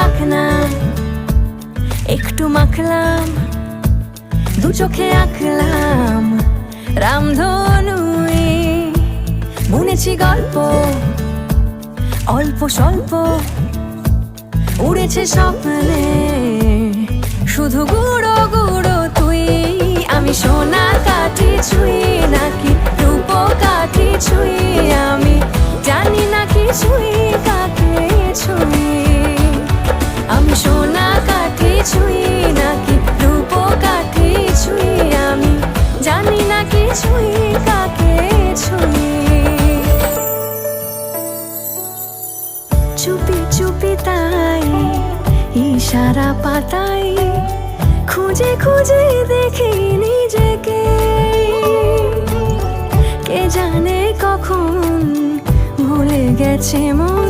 মাখনা একটু মাখলাম, দু চোখে আঁকলাম রামধনু। বুনেছি গল্প অল্প স্বল্প, উড়েছে স্বপ্নে শুধু গুঁড়ো গুঁড়ো তুই। আমি সোনার কাঠি ছুঁই নাকি রূপ কাঠি ছুঁই, আমি জানি না কিছুই কাকে ছুঁই। আমি সোনা কাঠি ছুঁই নাকি রূপ কাঠি ছুঁই, আমি জানি না কিছুই কাকে ছুঁই। চুপি চুপি তাই ইশারা পাতাই, খুঁজে খুঁজে দেখি নিজেকে। কে জানে কখন ভুলে গেছে মন